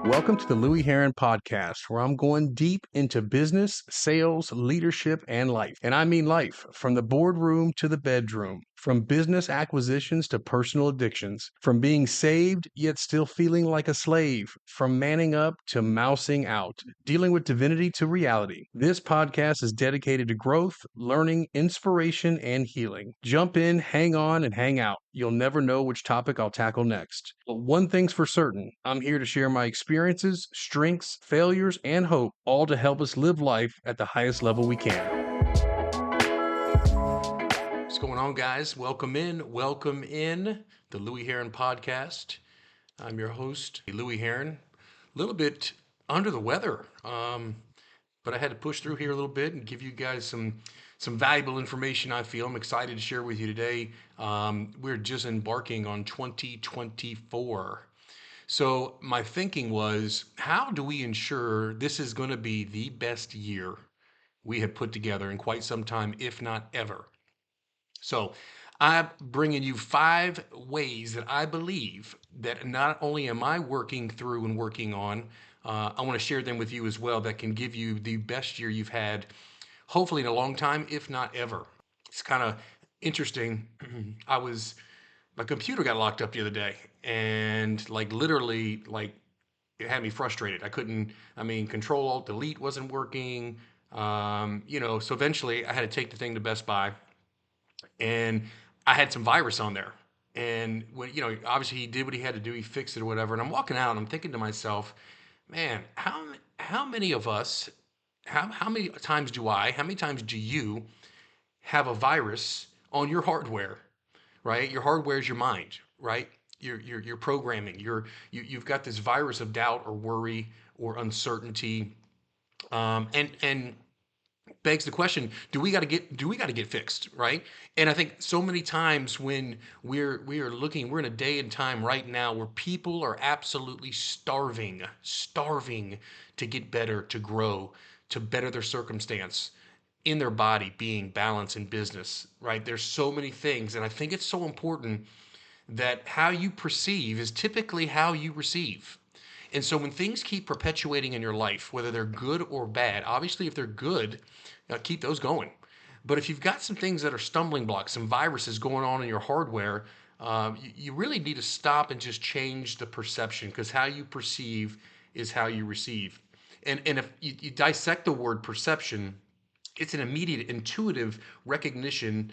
Welcome to the Louie Herron Podcast, where I'm going deep into business, sales, leadership, and life. And I mean life, from the boardroom to the bedroom, from business acquisitions to personal addictions, from being saved yet still feeling like a slave, from manning up to mousing out, dealing with divinity to reality. This podcast is dedicated to growth, learning, inspiration, and healing. Jump in, hang on, and hang out. You'll never know which topic I'll tackle next. But one thing's for certain, I'm here to share my experiences, strengths, failures, and hope, all to help us live life at the highest level we can. What's going on, guys? Welcome in. The Louie Herron Podcast. I'm your host, Louie Herron. A little bit under the weather, but I had to push through here a little bit and give you guys some valuable information. I feel I'm excited to share with you today. We're just embarking on 2024. So my thinking was, how do we ensure this is going to be the best year we have put together in quite some time, if not ever? So I'm bringing you 5 ways that I believe that not only am I working through and working on, I want to share them with you as well, that can give you the best year you've had, hopefully in a long time, if not ever. It's kind of interesting. My computer got locked up the other day, and literally, it had me frustrated. Control Alt Delete wasn't working. So eventually I had to take the thing to Best Buy, and I had some virus on there. And when, obviously he did what he had to do, he fixed it or whatever. And I'm walking out and I'm thinking to myself, man, how many of us, how many times do you have a virus on your hardware, right? Your hardware is your mind, right? Your programming. You've got this virus of doubt or worry or uncertainty, and begs the question: do we got to get fixed, right? And I think so many times when we're in a day and time right now where people are absolutely starving to get better, to grow, to better their circumstance in their body, being, balance, in business, right? There's so many things, and I think it's so important that how you perceive is typically how you receive. And so when things keep perpetuating in your life, whether they're good or bad, obviously if they're good, keep those going. But if you've got some things that are stumbling blocks, some viruses going on in your hardware, you really need to stop and just change the perception, because how you perceive is how you receive. And if you dissect the word perception, it's an immediate, intuitive recognition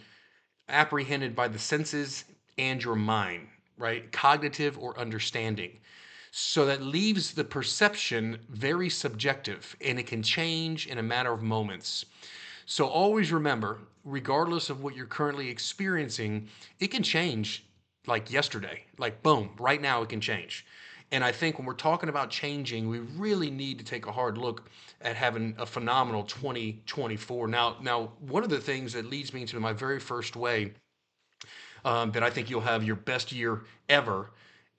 apprehended by the senses and your mind, right? Cognitive or understanding. So that leaves the perception very subjective, and it can change in a matter of moments. So always remember, regardless of what you're currently experiencing, it can change like yesterday. Like boom, right now it can change. And I think when we're talking about changing, we really need to take a hard look at having a phenomenal 2024. Now, one of the things that leads me to my very first way, that I think you'll have your best year ever,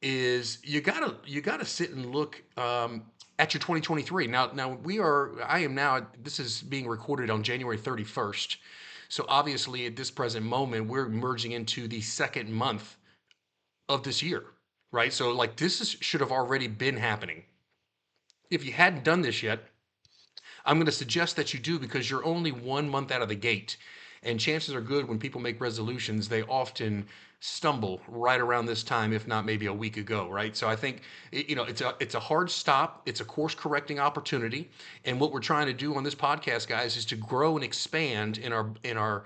is you gotta sit and look at your 2023. This is being recorded on January 31st. So obviously at this present moment, we're merging into the second month of this year, right? So should have already been happening. If you hadn't done this yet, I'm going to suggest that you do, because you're only 1 month out of the gate. And chances are good, when people make resolutions, they often stumble right around this time, if not maybe a week ago, right? So I think it's a hard stop. It's a course correcting opportunity. And what we're trying to do on this podcast, guys, is to grow and expand in our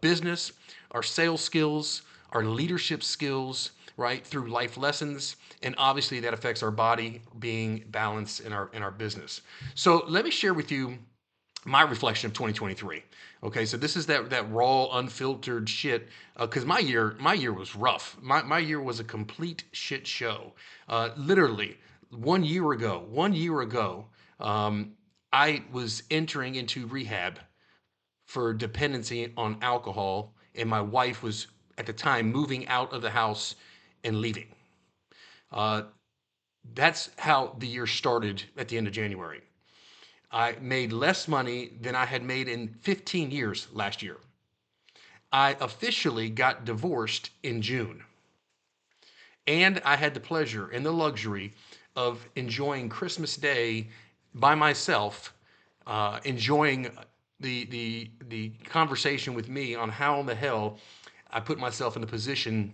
business, our sales skills, our leadership skills, right, through life lessons, and obviously that affects our body, being, balance in our business. So let me share with you my reflection of 2023. Okay, so this is that raw, unfiltered shit. Because my year was rough. My year was a complete shit show. Literally, 1 year ago, I was entering into rehab for dependency on alcohol, and my wife was at the time moving out of the house and leaving. Uh, that's how the year started at the end of January. I made less money than I had made in 15 years last year. I officially got divorced in June. And I had the pleasure and the luxury of enjoying Christmas Day by myself, enjoying the conversation with me on how in the hell I put myself in the position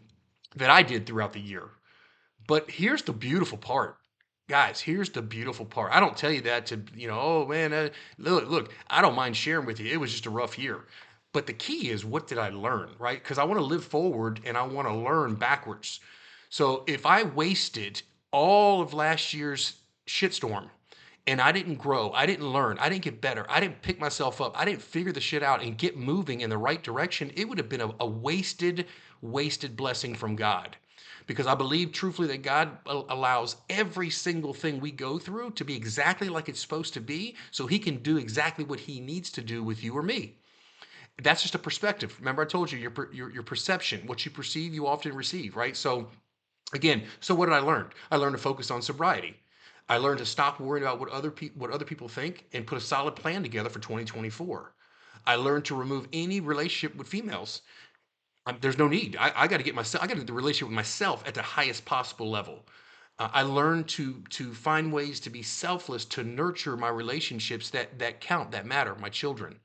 that I did throughout the year. But here's the beautiful part. Guys, here's the beautiful part. I don't tell you that to, oh man, look, I don't mind sharing with you. It was just a rough year. But the key is, what did I learn, right? Because I want to live forward and I want to learn backwards. So if I wasted all of last year's shitstorm and I didn't grow, I didn't learn, I didn't get better, I didn't pick myself up, I didn't figure the shit out and get moving in the right direction, it would have been a wasted blessing from God. Because I believe truthfully that God allows every single thing we go through to be exactly like it's supposed to be, so He can do exactly what He needs to do with you or me. That's just a perspective. Remember, I told you your perception, what you perceive, you often receive, right? So again, so what did I learn? I learned to focus on sobriety. I learned to stop worrying about what other people think and put a solid plan together for 2024. I learned to remove any relationship with females. There's no need. I got to get myself. I got to get the relationship with myself at the highest possible level. I learned to find ways to be selfless, to nurture my relationships that count, that matter, my children.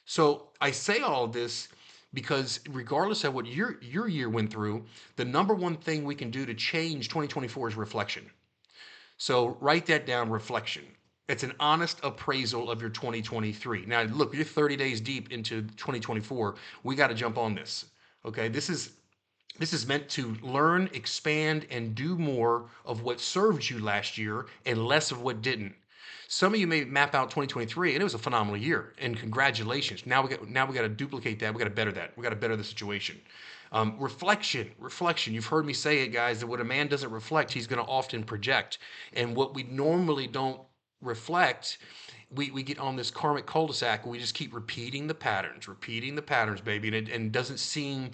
So I say all of this because regardless of what your year went through, the number one thing we can do to change 2024 is reflection. So write that down, reflection. It's an honest appraisal of your 2023. Now, look, you're 30 days deep into 2024. We got to jump on this. Okay, this is meant to learn, expand, and do more of what served you last year and less of what didn't. Some of you may map out 2023 and it was a phenomenal year, and congratulations. Now we got to duplicate that. We got to better that. We got to better the situation. Reflection. You've heard me say it, guys, that what a man doesn't reflect, he's going to often project. And what we normally don't reflect, we get on this karmic cul-de-sac and we just keep repeating the patterns, baby, and it doesn't seem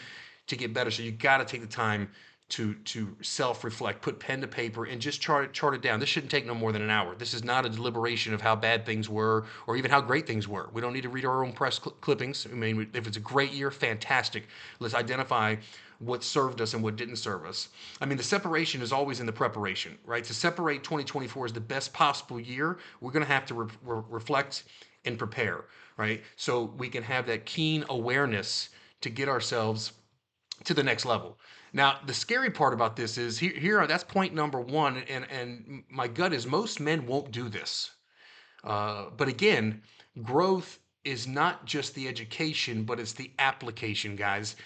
to get better. So you got to take the time to self-reflect, put pen to paper, and just chart it down. This shouldn't take no more than an hour. This is not a deliberation of how bad things were or even how great things were. We don't need to read our own press clippings. I mean, if it's a great year, fantastic. Let's identify what served us and what didn't serve us. I mean, the separation is always in the preparation, right? To separate 2024 as the best possible year, we're going to have to reflect and prepare, right? So we can have that keen awareness to get ourselves to the next level. Now, the scary part about this is here that's point number one, and my gut is most men won't do this. But again, growth is not just the education, but it's the application, guys.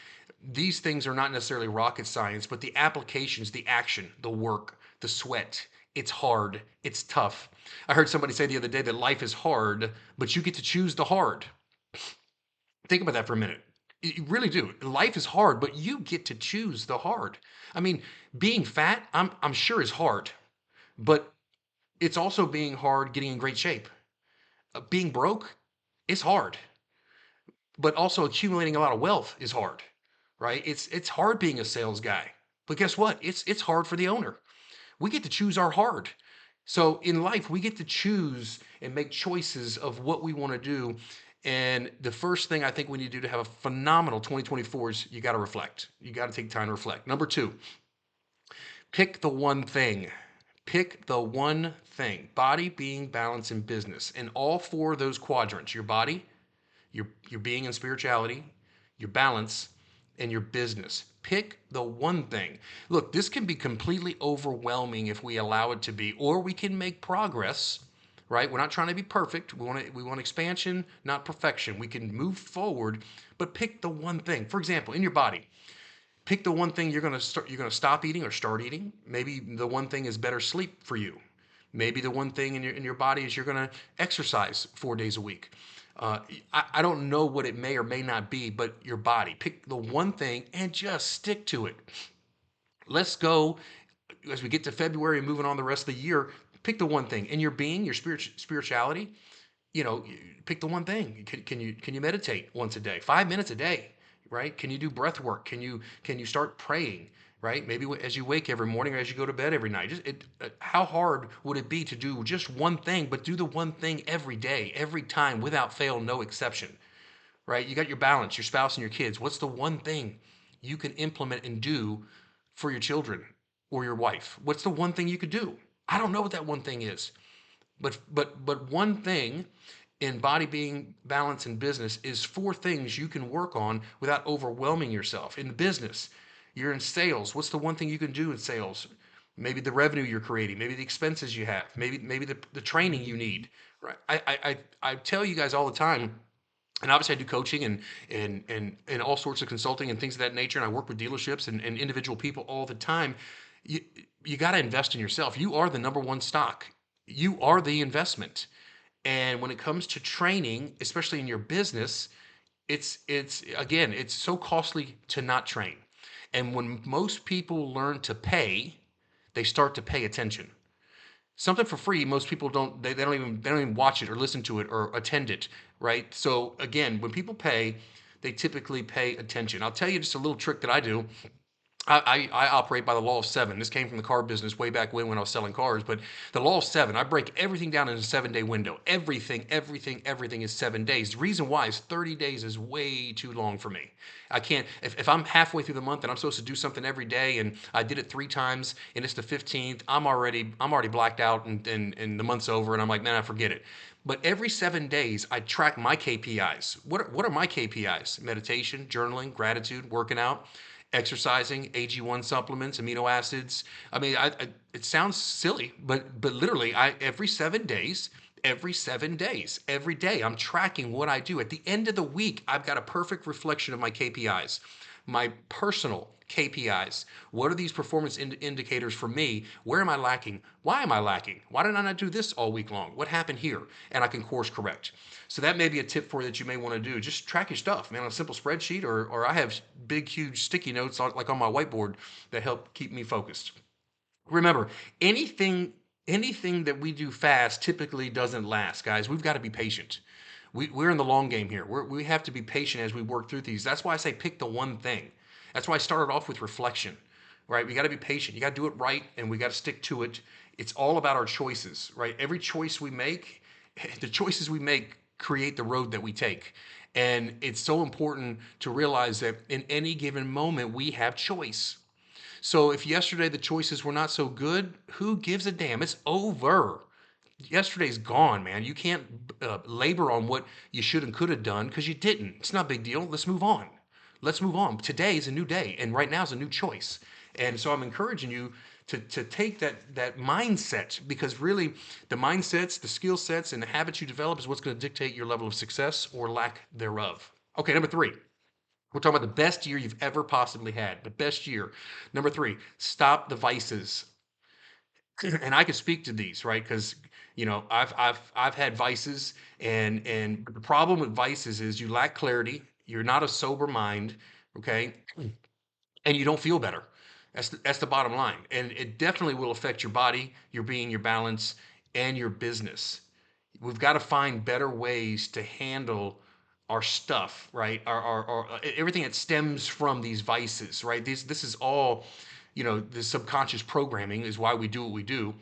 These things are not necessarily rocket science, but the applications, the action, the work, the sweat. It's hard. It's tough. I heard somebody say the other day that life is hard, but you get to choose the hard. Think about that for a minute. You really do. Life is hard, but you get to choose the hard. I mean, being fat, I'm sure is hard, but it's also being hard getting in great shape. Being broke is hard, but also accumulating a lot of wealth is hard, right? It's hard being a sales guy, but guess what? It's hard for the owner. We get to choose our hard. So in life, we get to choose and make choices of what we want to do. And the first thing I think we need to do to have a phenomenal 2024 is you got to reflect. You got to take time to reflect. Number two, pick the one thing. Pick the one thing. Body, being, balance, and business. In all four of those quadrants, your body, your being and spirituality, your balance, and your business. Pick the one thing. Look, this can be completely overwhelming if we allow it to be, or we can make progress, right? We're not trying to be perfect. We want expansion, not perfection. We can move forward, but pick the one thing. For example, in your body, pick the one thing you're going to stop eating or start eating. Maybe the one thing is better sleep for you. Maybe the one thing in your body is you're going to exercise 4 days a week. I don't know what it may or may not be, but your body. Pick the one thing and just stick to it. Let's go as we get to February and moving on the rest of the year. Pick the one thing in your being, your spirituality. Pick the one thing. Can you meditate once a day, 5 minutes a day, right? Can you do breath work? Can you start praying? Right? Maybe as you wake every morning or as you go to bed every night. How hard would it be to do just one thing, but do the one thing every day, every time, without fail, no exception, right? You got your balance, your spouse and your kids. What's the one thing you can implement and do for your children or your wife? What's the one thing you could do? I don't know what that one thing is. But one thing in body being balance in business is four things you can work on without overwhelming yourself. In business, you're in sales. What's the one thing you can do in sales? Maybe the revenue you're creating, maybe the expenses you have, maybe the training you need. Right. I tell you guys all the time, and obviously I do coaching and all sorts of consulting and things of that nature, and I work with dealerships and individual people all the time. You you got to invest in yourself. You are the number one stock. You are the investment. And when it comes to training, especially in your business, it's again, it's so costly to not train. And when most people learn to pay, they start to pay attention. Something for free, most people don't, they don't even watch it or listen to it or attend it, right? So again, when people pay, they typically pay attention. I'll tell you just a little trick that I do. I operate by the law of seven. This came from the car business way back when I was selling cars. But the law of seven, I break everything down in a 7 day window. Everything is 7 days. The reason why is 30 days is way too long for me. I can't, if I'm halfway through the month and I'm supposed to do something every day and I did it 3 times and it's the 15th, I'm already blacked out and the month's over and I'm like, man, I forget it. But every 7 days, I track my KPIs. What are my KPIs? Meditation, journaling, gratitude, working out, exercising, AG1 supplements, amino acids. I mean, it sounds silly, but literally, every day, I'm tracking what I do. At the end of the week, I've got a perfect reflection of my KPIs, my personal KPIs. What are these performance indicators for me? Where am I lacking? Why am I lacking? Why did I not do this all week long? What happened here? And I can course correct. So that may be a tip for you that you may want to do. Just track your stuff, man, on a simple spreadsheet, or I have big, huge sticky notes like on my whiteboard that help keep me focused. Remember, anything anything that we do fast typically doesn't last, guys. We've got to be patient. We're in the long game here. We have to be patient as we work through these. That's why I say pick the one thing. That's why I started off with reflection, right? We got to be patient. You got to do it right, and we got to stick to it. It's all about our choices, right? Every choice we make, the choices we make create the road that we take. And it's so important to realize that in any given moment, we have choice. So if yesterday the choices were not so good, who gives a damn? It's over. Yesterday's gone, man. You can't labor on what you should and could have done because you didn't. It's not a big deal. Let's move on. Let's move on. Today is a new day, and right now is a new choice. And so I'm encouraging you to take that mindset, because really the mindsets, the skill sets, and the habits you develop is what's going to dictate your level of success or lack thereof. Okay, number three. We're talking about the best year you've ever possibly had. The best year. Number three, stop the vices. And I can speak to these, right? Because I've had vices, and the problem with vices is you lack clarity. You're not a sober mind, okay, and you don't feel better. That's the bottom line, and it definitely will affect your body, your being, your balance, and your business. We've got to find better ways to handle our stuff, right? Our everything that stems from these vices, right? This is all, the subconscious programming is why we do what we do.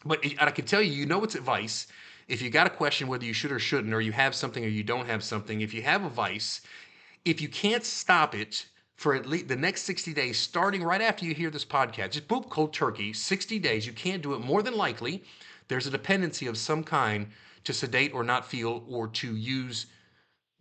But I can tell you, it's advice. If you got a question whether you should or shouldn't, or you have something or you don't have something, if you have a vice, if you can't stop it for at least the next 60 days, starting right after you hear this podcast, just boom, cold turkey, 60 days, you can't do it, more than likely, there's a dependency of some kind to sedate or not feel or to use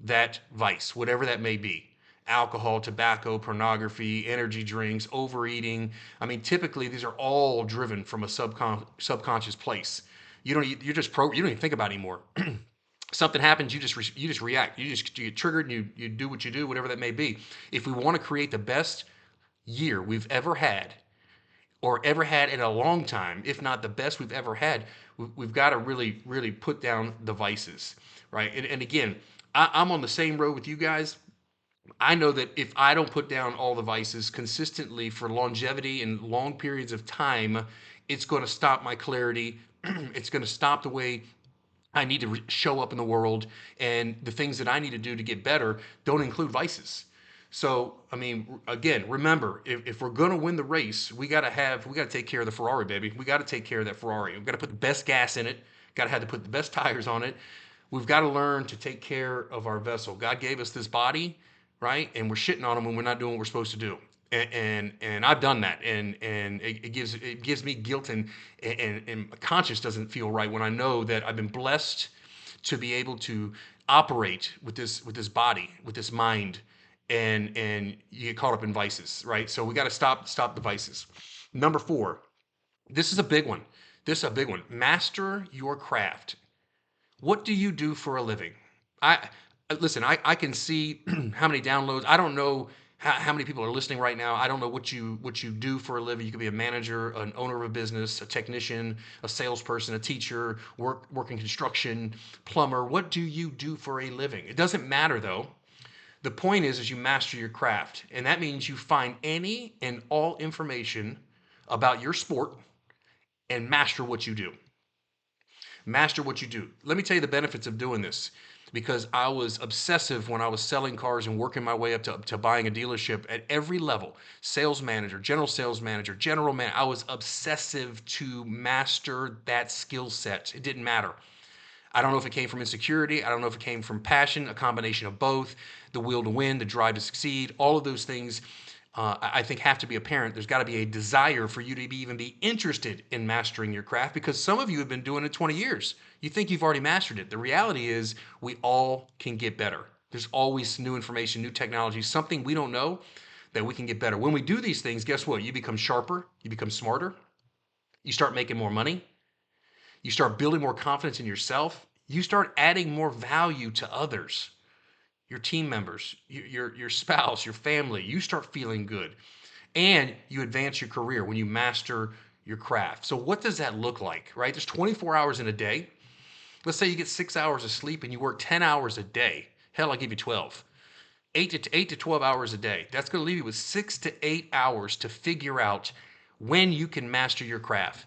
that vice, whatever that may be. Alcohol, tobacco, pornography, energy drinks, overeating. I mean, typically these are all driven from a subconscious place. You don't even think about it anymore. Something happens, you just react. You get triggered and you do what you do, whatever that may be. If we want to create the best year we've ever had, or ever had in a long time, if not the best we've ever had, we've got to really, really put down the vices, right? And again, I'm on the same road with you guys. I know that if I don't put down all the vices consistently for longevity and long periods of time, it's going to stop my clarity. It's going to stop the way I need to show up in the world, and the things that I need to do to get better don't include vices. So, I mean, again, remember, if we're going to win the race, we got to take care of the Ferrari, baby. We got to take care of that Ferrari. We've got to put the best gas in it. Got to have to put the best tires on it. We've got to learn to take care of our vessel. God gave us this body, right? And we're shitting on him when we're not doing what we're supposed to do. And I've done that, and it gives me guilt, and my conscience doesn't feel right when I know that I've been blessed to be able to operate with this body, with this mind, and you get caught up in vices, right? So we got to stop the vices. Number four, this is a big one. This is a big one. Master your craft. What do you do for a living? I listen. I can see how many downloads. I don't know how many people are listening right now. I don't know what you do for a living. You could be a manager, an owner of a business, a technician, a salesperson, a teacher, work in construction, plumber. What do you do for a living? It doesn't matter though. The point is you master your craft, and that means you find any and all information about your sport and master what you do. Master what you do. Let me tell you the benefits of doing this, because I was obsessive when I was selling cars and working my way up to buying a dealership at every level. Sales manager, general manager, general man. I was obsessive to master that skill set. It didn't matter. I don't know if it came from insecurity. I don't know if it came from passion, a combination of both, the will to win, the drive to succeed, all of those things. I think have to be apparent. There's got to be a desire for you to even be interested in mastering your craft, because some of you have been doing it 20 years. You think you've already mastered it. The reality is we all can get better. There's always new information, new technology, something we don't know that we can get better. When we do these things, guess what? You become sharper, you become smarter, you start making more money, you start building more confidence in yourself, you start adding more value to others, your team members, your spouse, your family. You start feeling good, and you advance your career when you master your craft. So what does that look like, right? There's 24 hours in a day. Let's say you get 6 hours of sleep and you work 10 hours a day. Hell, I'll give you 12. 8 to 12 hours a day. That's going to leave you with 6 to 8 hours to figure out when you can master your craft.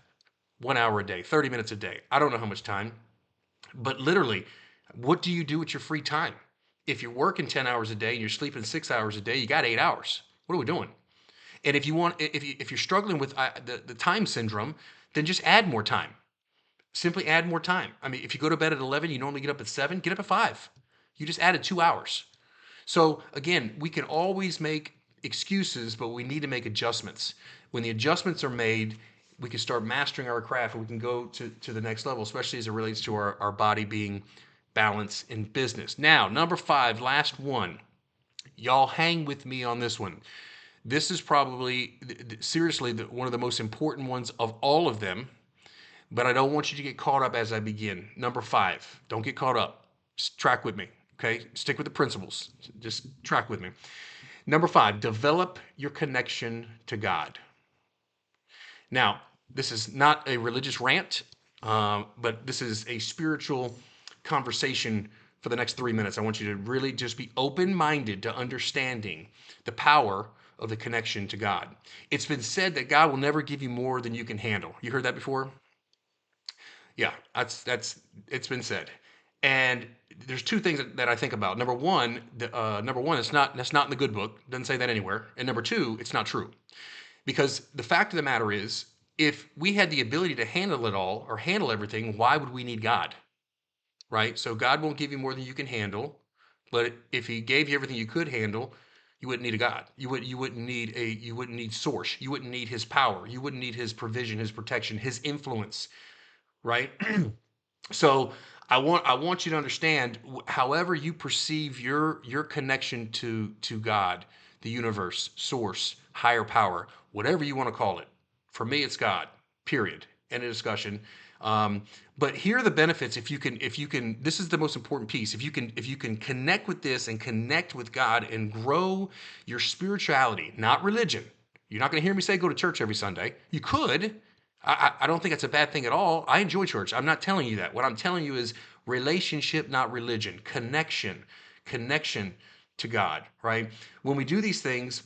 1 hour a day, 30 minutes a day. I don't know how much time, but literally, what do you do with your free time? If you're working 10 hours a day and you're sleeping 6 hours a day, you got 8 hours. What are we doing? And if you're struggling with the time syndrome, then just add more time. Simply add more time. I mean, if you go to bed at 11, you normally get up at 7, get up at 5. You just added 2 hours. So again, we can always make excuses, but we need to make adjustments. When the adjustments are made, we can start mastering our craft, and we can go to the next level, especially as it relates to our body being balanced in business. Now, number 5, last one. Y'all hang with me on this one. This is probably, seriously, one of the most important ones of all of them, but I don't want you to get caught up as I begin. Number 5, don't get caught up. Just track with me, okay? Stick with the principles. Just track with me. Number 5, develop your connection to God. Now, this is not a religious rant, but this is a spiritual conversation for the next 3 minutes. I want you to really just be open-minded to understanding the power of the connection to God. It's been said that God will never give you more than you can handle. You heard that before? Yeah, that's it's been said. And there's two things that I think about. Number one, that's not in the good book. Doesn't say that anywhere. And number two, it's not true. Because the fact of the matter is, if we had the ability to handle it all or handle everything, why would we need God? Right? So God won't give you more than you can handle. But if He gave you everything you could handle, you wouldn't need a God. You wouldn't need source. You wouldn't need His power. You wouldn't need His provision, His protection, His influence. Right? So I want you to understand, however you perceive your connection to God, the universe, source, higher power, whatever you want to call it. For me, it's God. Period. End of discussion. But here are the benefits. If you can, this is the most important piece. If you can connect with this and connect with God and grow your spirituality, not religion. You're not going to hear me say go to church every Sunday. You could. I don't think it's a bad thing at all. I enjoy church. I'm not telling you that. What I'm telling you is relationship, not religion. Connection to God, right? When we do these things,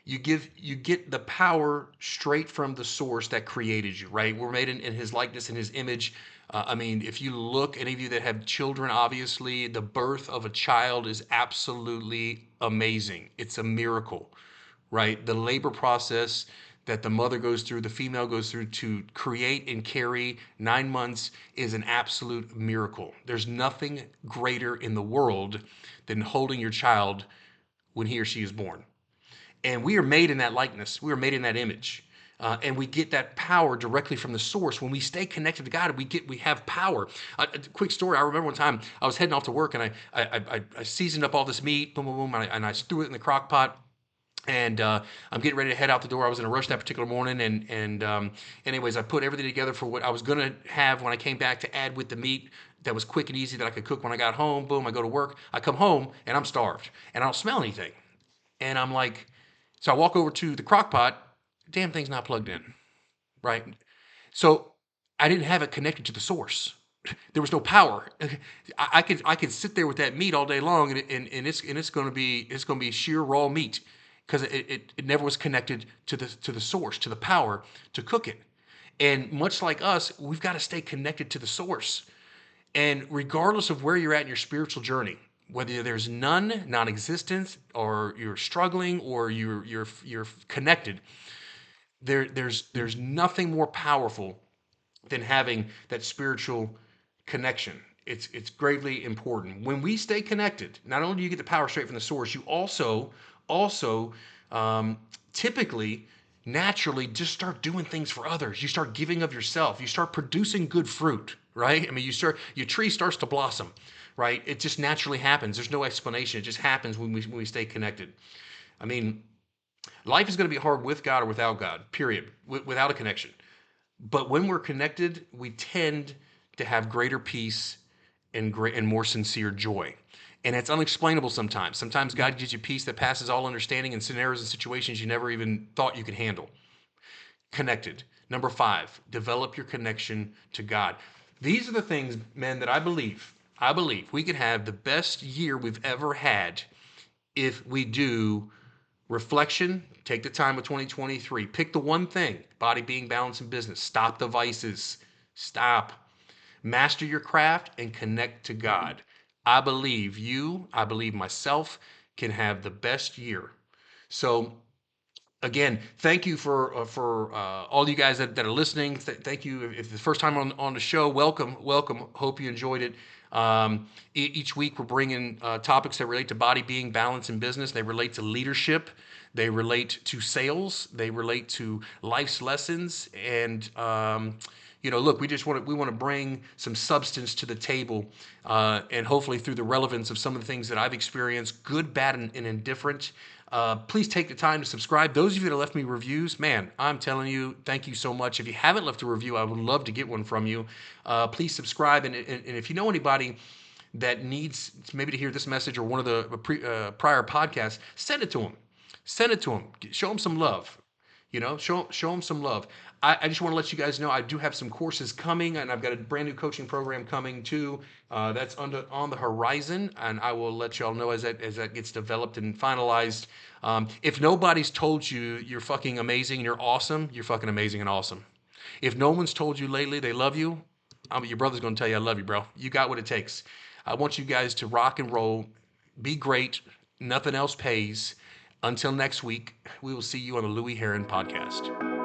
you get the power straight from the source that created you, right? We're made in His likeness, in His image. I mean, if you look, any of you that have children, obviously, the birth of a child is absolutely amazing. It's a miracle, right? The labor process that the mother goes through, the female goes through to create and carry 9 months is an absolute miracle. There's nothing greater in the world than holding your child when he or she is born. And we are made in that likeness. We are made in that image. And we get that power directly from the source. When we stay connected to God, we have power. A quick story. I remember one time I was heading off to work, and I seasoned up all this meat, boom, boom, boom, and I threw it in the crock pot. And I'm getting ready to head out the door. I was in a rush that particular morning, and anyways, I put everything together for what I was gonna have when I came back to add with the meat that was quick and easy that I could cook when I got home. Boom, I go to work. I come home and I'm starved, and I don't smell anything. And I'm like, so I walk over to the crock pot. Damn thing's not plugged in, right? So I didn't have it connected to the source. There was no power. I could sit there with that meat all day long, and it's gonna be sheer raw meat because it never was connected to the source, to the power to cook it. And much like us, we've got to stay connected to the source. And regardless of where you're at in your spiritual journey, whether there's none, non-existence, or you're struggling, or you're connected, there's nothing more powerful than having that spiritual connection. It's greatly important. When we stay connected, not only do you get the power straight from the source, you also um, typically naturally just start doing things for others. You start giving of yourself. You start producing good fruit, right? I mean, your tree starts to blossom, right? It just naturally happens. There's no explanation. It just happens when we stay connected. I mean, life is going to be hard with God or without God, period, without a connection. But when we're connected, we tend to have greater peace and more sincere joy. And it's unexplainable sometimes. Sometimes God gives you peace that passes all understanding in scenarios and situations you never even thought you could handle. Connected. Number 5, develop your connection to God. These are the things, men, that I believe we could have the best year we've ever had if we do reflection. Take the time of 2023. Pick the one thing: body, being, balance, and business. Stop the vices. Stop. Master your craft and connect to God. I believe myself, can have the best year. So again, thank you for all you guys that are listening. Thank you. If it's the first time on the show, welcome. Hope you enjoyed it. Each week we're bringing topics that relate to body, being, balance, and business. They relate to leadership. They relate to sales. They relate to life's lessons. And look, we want to bring some substance to the table, and hopefully through the relevance of some of the things that I've experienced, good, bad, and indifferent. Please take the time to subscribe. Those of you that left me reviews, man, I'm telling you, thank you so much. If you haven't left a review, I would love to get one from you. Please subscribe. And if you know anybody that needs maybe to hear this message or one of the prior podcasts, send it to them. Send it to them. Show them some love. Show them some love. I just want to let you guys know I do have some courses coming, and I've got a brand new coaching program coming too. That's on the horizon, and I will let y'all know as that gets developed and finalized. If nobody's told you you're fucking amazing and you're awesome, you're fucking amazing and awesome. If no one's told you lately they love you, your brother's going to tell you I love you, bro. You got what it takes. I want you guys to rock and roll, be great. Nothing else pays. Until next week, we will see you on the Louie Herron Podcast.